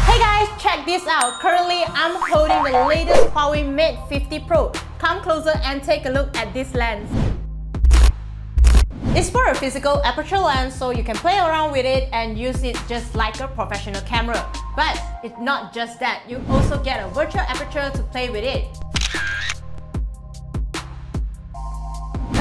Hey guys, check this out. Currently, I'm holding the latest Huawei Mate 50 Pro. Come closer and take a look at this lens. It's for a physical aperture lens, so you can play around with it and use it just like a professional camera. But it's not just that, you also get a virtual aperture to play with it.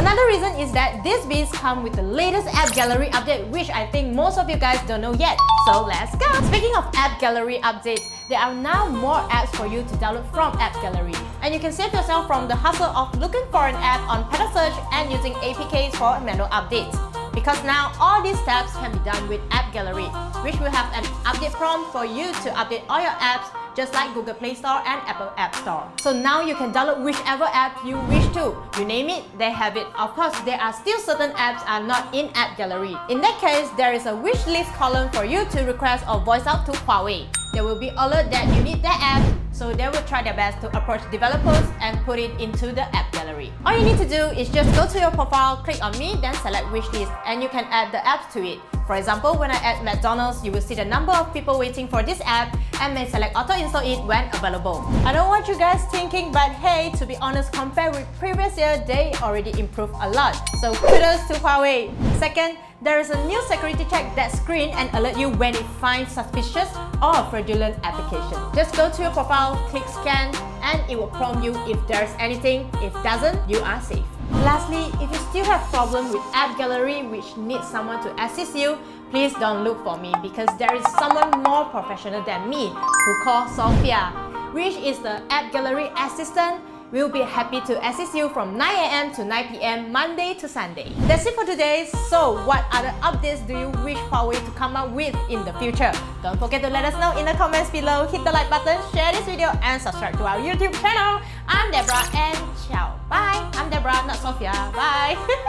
Another reason is that these beads come with the latest AppGallery update, which I think most of you guys don't know yet. So let's go! Speaking of AppGallery updates, there are now more apps for you to download from AppGallery. And you can save yourself from the hustle of looking for an app on Pedal Search and using APKs for manual updates. Because now all these steps can be done with AppGallery, which will have an update prompt for you to update all your apps just like Google Play Store and Apple App Store. So now you can download whichever app you wish to. You name it, they have it. Of course, there are still certain apps are not in AppGallery. In that case, there is a wish list column for you to request or voice out to Huawei. There will be alert that you need that app, so they will try their best to approach developers and put it into the AppGallery. All you need to do is just go to your profile, click on me, then select wishlist, and you can add the apps to it. For example, when I add McDonald's, you will see the number of people waiting for this app and may select auto-install it when available. I don't want you guys thinking, but hey, to be honest, compared with previous year, they already improved a lot. So kudos to Huawei. Second, there is a new security check that screens and alert you when it finds suspicious or fraudulent application. Just go to your profile, click scan, and it will prompt you if there's anything. If doesn't, you are safe. Lastly, if you still have problem with AppGallery which needs someone to assist you, please don't look for me because there is someone more professional than me who called Sophia, which is the AppGallery assistant. We'll be happy to assist you from 9 AM to 9 PM Monday to Sunday. That's it for today. So what other updates do you wish Huawei to come up with in the future? Don't forget to let us know in the comments below. Hit the like button, share this video, and subscribe to our YouTube channel. I'm Deborah and ciao. Bye. I'm Deborah, not Sophia. Bye.